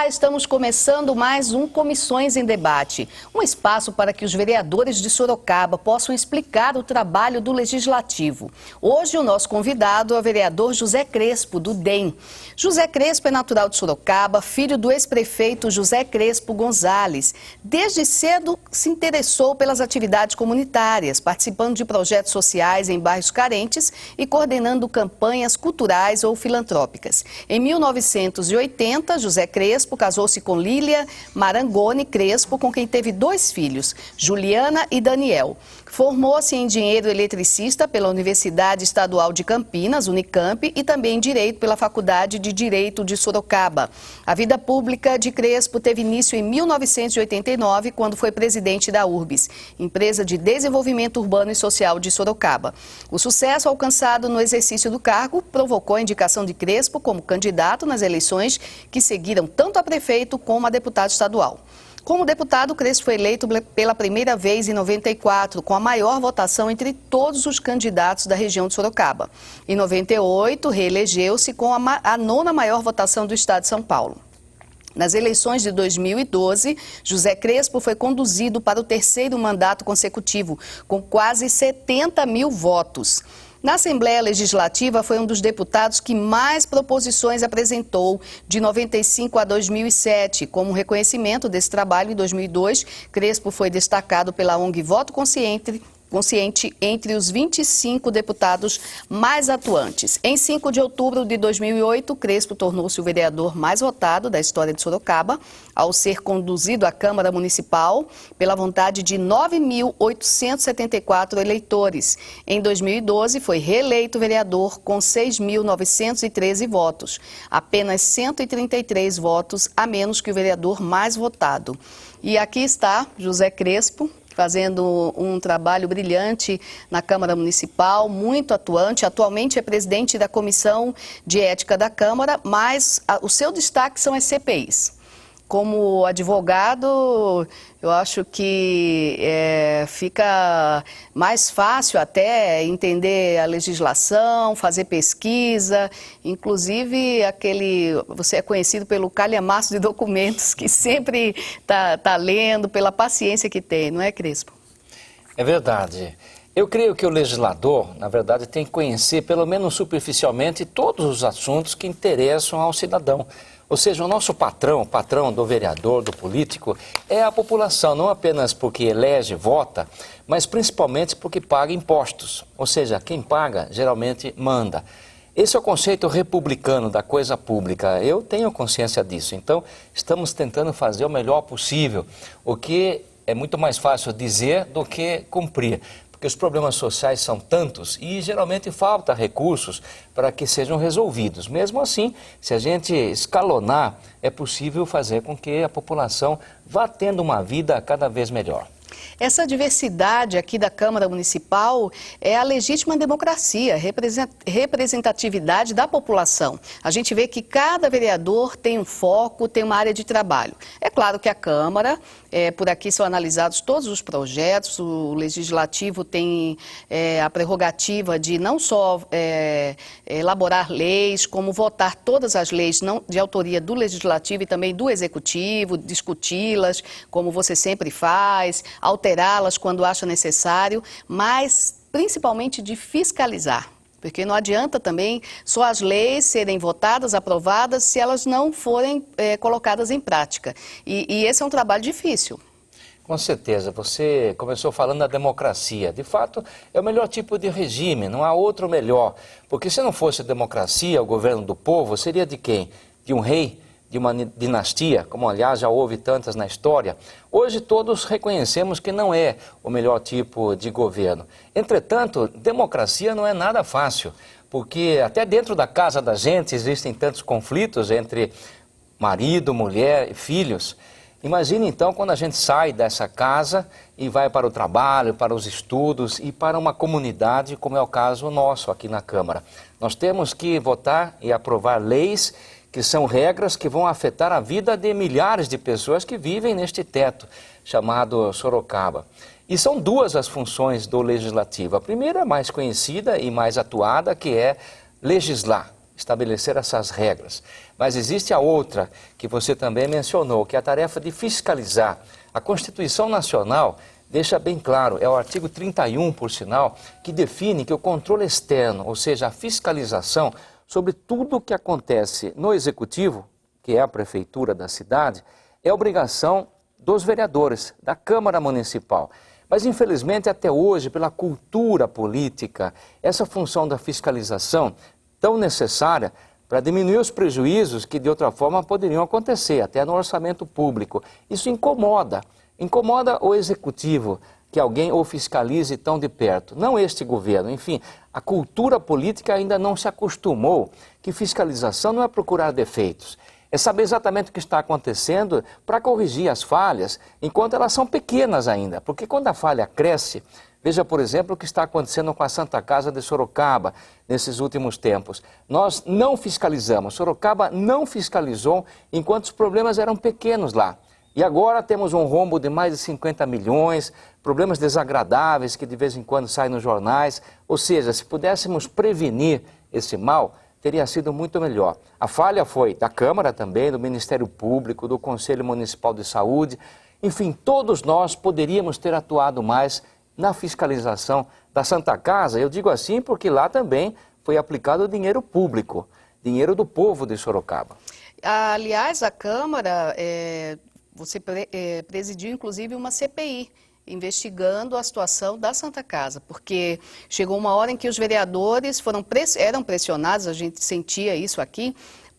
Olá, estamos começando mais um Comissões em Debate, um espaço para que os vereadores de Sorocaba possam explicar o trabalho do Legislativo. Hoje o nosso convidado é o vereador José Crespo, do DEM. José Crespo é natural de Sorocaba, filho do ex-prefeito José Crespo Gonzalez. Desde cedo se interessou pelas atividades comunitárias, participando de projetos sociais em bairros carentes e coordenando campanhas culturais ou filantrópicas. Em 1980, José Crespo casou-se com Lília Marangoni Crespo, com quem teve 2 filhos, Juliana e Daniel. Formou-se em engenheiro eletricista pela Universidade Estadual de Campinas, Unicamp, e também em Direito pela Faculdade de Direito de Sorocaba. A vida pública de Crespo teve início em 1989, quando foi presidente da URBS, Empresa de Desenvolvimento Urbano e Social de Sorocaba. O sucesso alcançado no exercício do cargo provocou a indicação de Crespo como candidato nas eleições que seguiram tanto a prefeito como a deputado estadual. Como deputado, Crespo foi eleito pela primeira vez em 94, com a maior votação entre todos os candidatos da região de Sorocaba. Em 98, reelegeu-se com a 9ª maior votação do estado de São Paulo. Nas eleições de 2012, José Crespo foi conduzido para o 3º mandato consecutivo, com quase 70 mil votos. Na Assembleia Legislativa, foi um dos deputados que mais proposições apresentou, de 95 a 2007. Como reconhecimento desse trabalho, em 2002, Crespo foi destacado pela ONG Voto Consciente entre os 25 deputados mais atuantes. Em 5 de outubro de 2008, Crespo tornou-se o vereador mais votado da história de Sorocaba, ao ser conduzido à Câmara Municipal pela vontade de 9.874 eleitores. Em 2012, foi reeleito vereador com 6.913 votos, apenas 133 votos a menos que o vereador mais votado. E aqui está José Crespo, fazendo um trabalho brilhante na Câmara Municipal, muito atuante. Atualmente é presidente da Comissão de Ética da Câmara, mas o seu destaque são as CPIs. Como advogado, eu acho que fica mais fácil até entender a legislação, fazer pesquisa, inclusive você é conhecido pelo calhamaço de documentos que sempre tá lendo, pela paciência que tem, não é, Crespo? É verdade. Eu creio que o legislador, na verdade, tem que conhecer, pelo menos superficialmente, todos os assuntos que interessam ao cidadão. Ou seja, o nosso patrão, o patrão do vereador, do político, é a população, não apenas porque elege, vota, mas principalmente porque paga impostos. Ou seja, quem paga geralmente manda. Esse é o conceito republicano da coisa pública. Eu tenho consciência disso. Então, estamos tentando fazer o melhor possível, o que é muito mais fácil dizer do que cumprir. Porque os problemas sociais são tantos e geralmente falta recursos para que sejam resolvidos. Mesmo assim, se a gente escalonar, é possível fazer com que a população vá tendo uma vida cada vez melhor. Essa diversidade aqui da Câmara Municipal é a legítima democracia, representatividade da população. A gente vê que cada vereador tem um foco, tem uma área de trabalho. É claro que a Câmara, por aqui são analisados todos os projetos, o Legislativo tem a prerrogativa de não só elaborar leis, como votar todas as leis de autoria do Legislativo e também do Executivo, discuti-las, como você sempre faz, alterá-las quando acha necessário, mas principalmente de fiscalizar. Porque não adianta também só as leis serem votadas, aprovadas, se elas não forem colocadas em prática. E esse é um trabalho difícil. Com certeza, você começou falando da democracia. De fato, é o melhor tipo de regime, não há outro melhor. Porque se não fosse democracia, o governo do povo, seria de quem? De um rei? De uma dinastia, como aliás já houve tantas na história. Hoje todos reconhecemos que não é o melhor tipo de governo. Entretanto, democracia não é nada fácil, porque até dentro da casa da gente existem tantos conflitos entre marido, mulher e filhos. Imagine então quando a gente sai dessa casa e vai para o trabalho, para os estudos e para uma comunidade, como é o caso nosso aqui na Câmara. Nós temos que votar e aprovar leis que são regras que vão afetar a vida de milhares de pessoas que vivem neste teto chamado Sorocaba. E são 2 as funções do Legislativo. A primeira, mais conhecida e mais atuada, que é legislar. estabelecer essas regras. Mas existe a outra, que você também mencionou, que é a tarefa de fiscalizar. A Constituição Nacional deixa bem claro, é o artigo 31, por sinal, que define que o controle externo, ou seja, a fiscalização sobre tudo o que acontece no Executivo, que é a prefeitura da cidade, é obrigação dos vereadores, da Câmara Municipal. Mas, infelizmente, até hoje, pela cultura política, essa função da fiscalização tão necessária para diminuir os prejuízos que, de outra forma, poderiam acontecer, até no orçamento público. Isso incomoda o Executivo, que alguém o fiscalize tão de perto. Não este governo, enfim, a cultura política ainda não se acostumou que fiscalização não é procurar defeitos. É saber exatamente o que está acontecendo para corrigir as falhas, enquanto elas são pequenas ainda. Porque quando a falha cresce, veja, por exemplo, o que está acontecendo com a Santa Casa de Sorocaba nesses últimos tempos. Nós não fiscalizamos, Sorocaba não fiscalizou enquanto os problemas eram pequenos lá. E agora temos um rombo de mais de 50 milhões, problemas desagradáveis que de vez em quando saem nos jornais. Ou seja, se pudéssemos prevenir esse mal, teria sido muito melhor. A falha foi da Câmara também, do Ministério Público, do Conselho Municipal de Saúde. Enfim, todos nós poderíamos ter atuado mais na fiscalização da Santa Casa. Eu digo assim porque lá também foi aplicado dinheiro público, dinheiro do povo de Sorocaba. Aliás, a Câmara, você presidiu inclusive uma CPI, investigando a situação da Santa Casa, porque chegou uma hora em que os vereadores eram pressionados, a gente sentia isso aqui,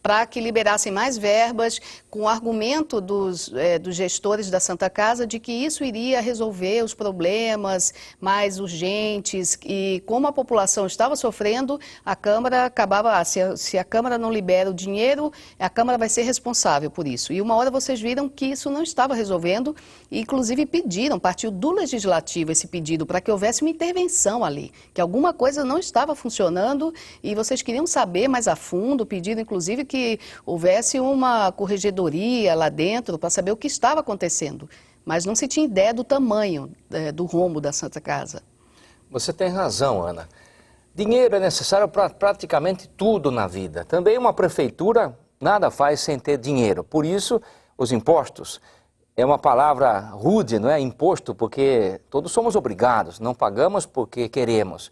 para que liberassem mais verbas, com o argumento dos gestores da Santa Casa de que isso iria resolver os problemas mais urgentes, e como a população estava sofrendo, a Câmara acabava, se a Câmara não libera o dinheiro, a Câmara vai ser responsável por isso. E uma hora vocês viram que isso não estava resolvendo, e inclusive pediram, partiu do Legislativo esse pedido, para que houvesse uma intervenção ali, que alguma coisa não estava funcionando, e vocês queriam saber mais a fundo, pediram inclusive que houvesse uma corregedoria lá dentro para saber o que estava acontecendo. Mas não se tinha ideia do tamanho do rombo da Santa Casa. Você tem razão, Ana. Dinheiro é necessário para praticamente tudo na vida. Também uma prefeitura nada faz sem ter dinheiro. Por isso, os impostos. É uma palavra rude, não é? Imposto, porque todos somos obrigados, não pagamos porque queremos.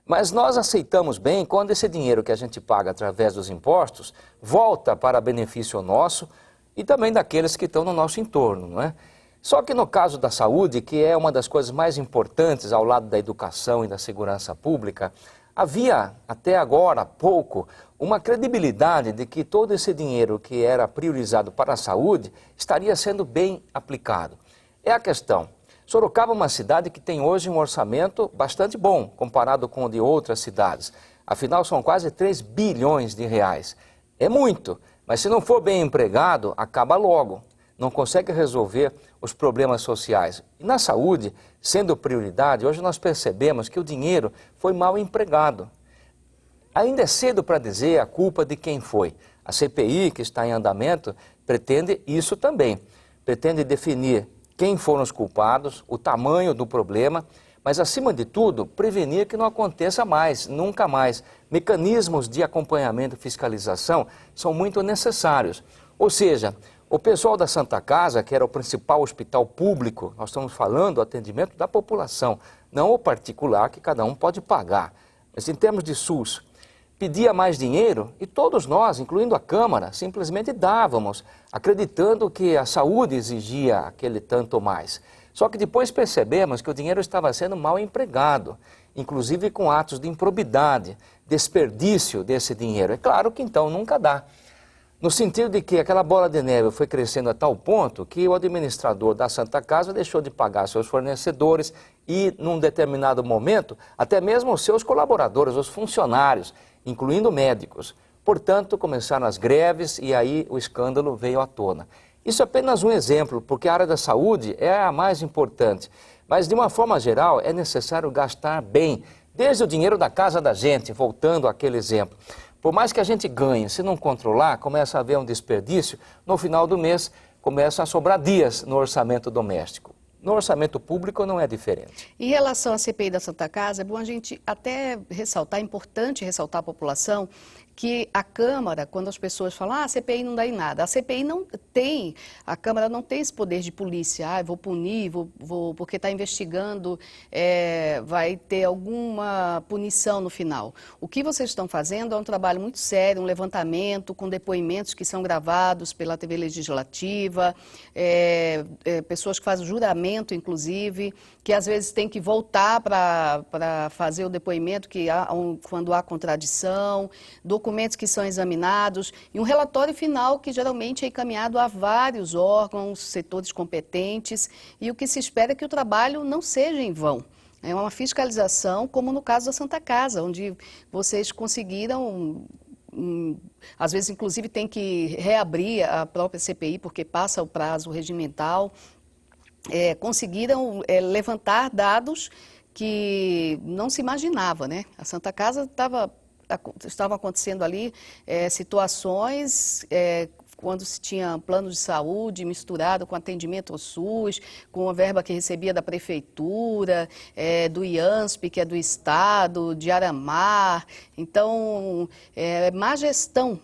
Mas nós aceitamos bem quando esse dinheiro que a gente paga através dos impostos volta para benefício nosso e também daqueles que estão no nosso entorno, não é? Só que no caso da saúde, que é uma das coisas mais importantes ao lado da educação e da segurança pública, havia até agora pouco uma credibilidade de que todo esse dinheiro que era priorizado para a saúde estaria sendo bem aplicado. É a questão. Sorocaba é uma cidade que tem hoje um orçamento bastante bom, comparado com o de outras cidades. Afinal, são quase 3 bilhões de reais. É muito, mas se não for bem empregado, acaba logo. Não consegue resolver os problemas sociais. E na saúde, sendo prioridade, hoje nós percebemos que o dinheiro foi mal empregado. Ainda é cedo para dizer a culpa de quem foi. A CPI, que está em andamento, pretende isso também. Pretende definir quem foram os culpados, o tamanho do problema, mas, acima de tudo, prevenir que não aconteça mais, nunca mais. Mecanismos de acompanhamento e fiscalização são muito necessários. Ou seja, o pessoal da Santa Casa, que era o principal hospital público, nós estamos falando do atendimento da população, não o particular que cada um pode pagar. Mas em termos de SUS, pedia mais dinheiro e todos nós, incluindo a Câmara, simplesmente dávamos, acreditando que a saúde exigia aquele tanto mais. Só que depois percebemos que o dinheiro estava sendo mal empregado, inclusive com atos de improbidade, desperdício desse dinheiro. É claro que então nunca dá. No sentido de que aquela bola de neve foi crescendo a tal ponto que o administrador da Santa Casa deixou de pagar seus fornecedores e, num determinado momento, até mesmo os seus colaboradores, os funcionários, incluindo médicos. Portanto, começaram as greves e aí o escândalo veio à tona. Isso é apenas um exemplo, porque a área da saúde é a mais importante. Mas, de uma forma geral, é necessário gastar bem, desde o dinheiro da casa da gente, voltando àquele exemplo. Por mais que a gente ganhe, se não controlar, começa a haver um desperdício, no final do mês começam a sobrar dias no orçamento doméstico. No orçamento público não é diferente. Em relação à CPI da Santa Casa, é bom a gente até ressaltar, é importante ressaltar à população que a Câmara, quando as pessoas falam, a CPI não dá em nada, a CPI não tem, a Câmara não tem esse poder de polícia, vou punir, vou porque está investigando, vai ter alguma punição no final. O que vocês estão fazendo é um trabalho muito sério, um levantamento com depoimentos que são gravados pela TV Legislativa, pessoas que fazem juramento, inclusive, que às vezes tem que voltar para fazer o depoimento quando há contradição, documentos que são examinados e um relatório final que geralmente é encaminhado a vários órgãos, setores competentes, e o que se espera é que o trabalho não seja em vão. É uma fiscalização, como no caso da Santa Casa, onde vocês conseguiram, às vezes inclusive tem que reabrir a própria CPI porque passa o prazo regimental, conseguiram levantar dados que não se imaginava, né? A Santa Casa estavam acontecendo ali situações quando se tinha plano de saúde misturado com atendimento ao SUS, com a verba que recebia da Prefeitura, do IANSP, que é do Estado, de Aramar. Então, má gestão,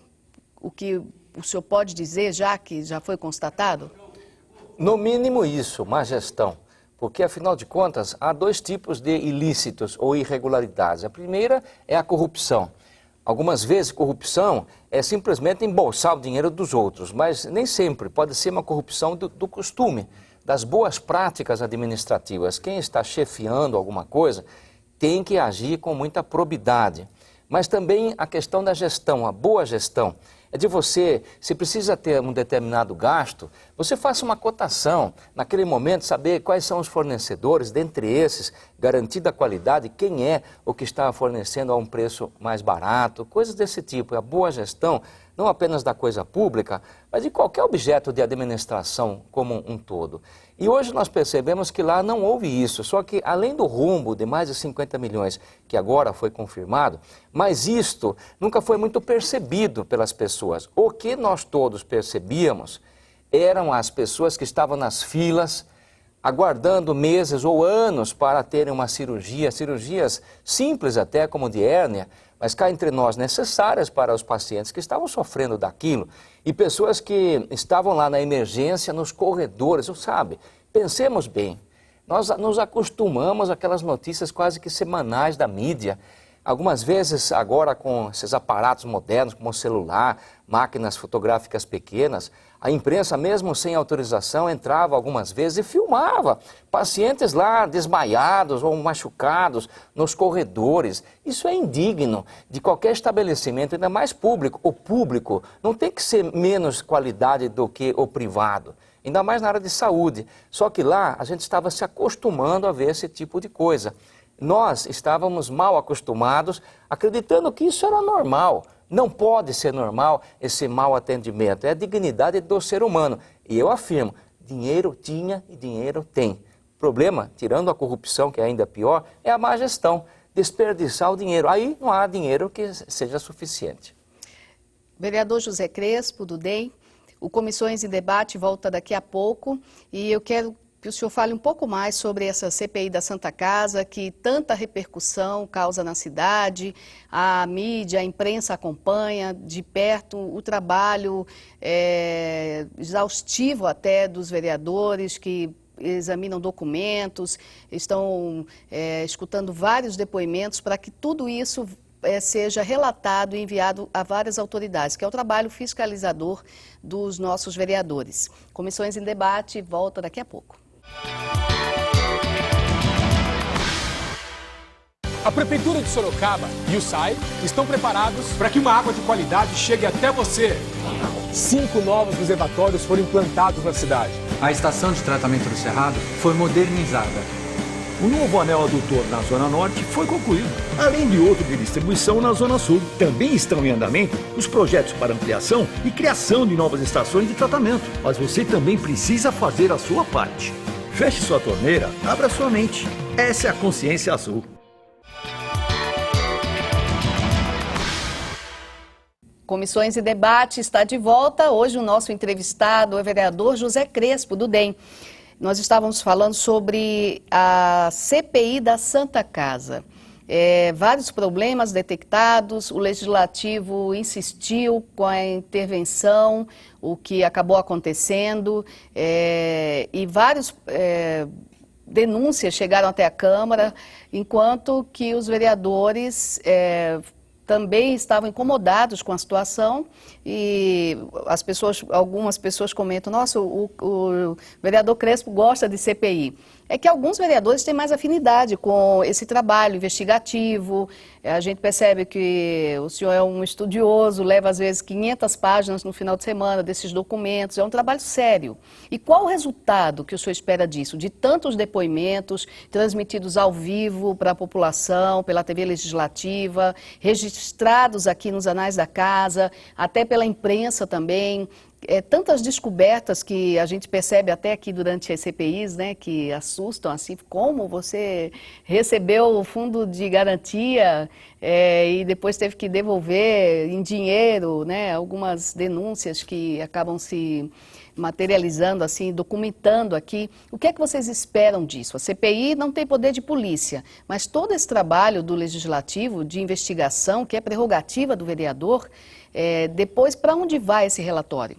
o que o senhor pode dizer, já que já foi constatado? No mínimo isso, má gestão. Porque, afinal de contas, há dois tipos de ilícitos ou irregularidades. A primeira é a corrupção. Algumas vezes, corrupção é simplesmente embolsar o dinheiro dos outros, mas nem sempre. Pode ser uma corrupção do costume, das boas práticas administrativas. Quem está chefiando alguma coisa tem que agir com muita probidade. Mas também a questão da gestão, a boa gestão. É de você, se precisa ter um determinado gasto, você faça uma cotação, naquele momento saber quais são os fornecedores, dentre esses, garantida a qualidade, quem é o que está fornecendo a um preço mais barato, coisas desse tipo. A boa gestão, não apenas da coisa pública, mas de qualquer objeto de administração como um todo. E hoje nós percebemos que lá não houve isso, só que além do rombo de mais de 50 milhões, que agora foi confirmado, mas isto nunca foi muito percebido pelas pessoas. O que nós todos percebíamos eram as pessoas que estavam nas filas, aguardando meses ou anos para terem uma cirurgia, cirurgias simples até, como de hérnia, mas cá entre nós necessárias para os pacientes que estavam sofrendo daquilo, e pessoas que estavam lá na emergência, nos corredores, sabe? Pensemos bem, nós nos acostumamos àquelas notícias quase que semanais da mídia. Algumas vezes, agora com esses aparatos modernos, como o celular, máquinas fotográficas pequenas, a imprensa, mesmo sem autorização, entrava algumas vezes e filmava pacientes lá desmaiados ou machucados nos corredores. Isso é indigno de qualquer estabelecimento, ainda mais público. O público não tem que ser menos qualidade do que o privado, ainda mais na área de saúde. Só que lá a gente estava se acostumando a ver esse tipo de coisa. Nós estávamos mal acostumados, acreditando que isso era normal. Não pode ser normal esse mau atendimento, é a dignidade do ser humano. E eu afirmo, dinheiro tinha e dinheiro tem. O problema, tirando a corrupção, que é ainda pior, é a má gestão, desperdiçar o dinheiro. Aí não há dinheiro que seja suficiente. Vereador José Crespo, do DEM, o Comissões em Debate volta daqui a pouco e eu quero que o senhor fale um pouco mais sobre essa CPI da Santa Casa, que tanta repercussão causa na cidade, a mídia, a imprensa acompanha de perto o trabalho exaustivo até dos vereadores que examinam documentos, estão escutando vários depoimentos para que tudo isso seja relatado e enviado a várias autoridades, que é o trabalho fiscalizador dos nossos vereadores. Comissões em Debate volta daqui a pouco. A Prefeitura de Sorocaba e o SAI estão preparados para que uma água de qualidade chegue até você. 5 novos reservatórios foram implantados na cidade. A estação de tratamento do Cerrado foi modernizada. O novo anel adutor na Zona Norte foi concluído, além de outro de distribuição na Zona Sul. Também estão em andamento os projetos para ampliação e criação de novas estações de tratamento. Mas você também precisa fazer a sua parte. Feche sua torneira, abra sua mente. Essa é a Consciência Azul. Comissões e Debate está de volta. Hoje o nosso entrevistado é o vereador José Crespo, do DEM. Nós estávamos falando sobre a CPI da Santa Casa. vários problemas detectados, o Legislativo insistiu com a intervenção, o que acabou acontecendo, e vários denúncias chegaram até a Câmara, enquanto que os vereadores também estavam incomodados com a situação e algumas pessoas comentam, nossa, o vereador Crespo gosta de CPI. É que alguns vereadores têm mais afinidade com esse trabalho investigativo, a gente percebe que o senhor é um estudioso, leva às vezes 500 páginas no final de semana desses documentos, é um trabalho sério. E qual o resultado que o senhor espera disso? De tantos depoimentos transmitidos ao vivo para a população, pela TV Legislativa, registrados aqui nos Anais da Casa, até pela imprensa também, tantas descobertas que a gente percebe até aqui durante as CPIs, né, que assustam, assim, como você recebeu o fundo de garantia e depois teve que devolver em dinheiro, né, algumas denúncias que acabam se materializando, assim, documentando aqui. O que é que vocês esperam disso? A CPI não tem poder de polícia, mas todo esse trabalho do Legislativo, de investigação, que é prerrogativa do vereador, depois para onde vai esse relatório?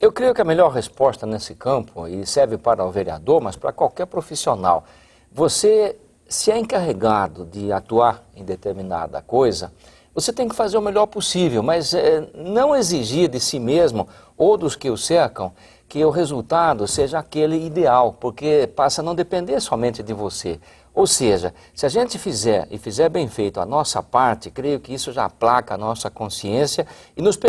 Eu creio que a melhor resposta nesse campo, e serve para o vereador, mas para qualquer profissional, você, se é encarregado de atuar em determinada coisa, você tem que fazer o melhor possível, mas não exigir de si mesmo ou dos que o cercam que o resultado seja aquele ideal, porque passa a não depender somente de você. Ou seja, se a gente fizer bem feito a nossa parte, creio que isso já aplaca a nossa consciência e nos permite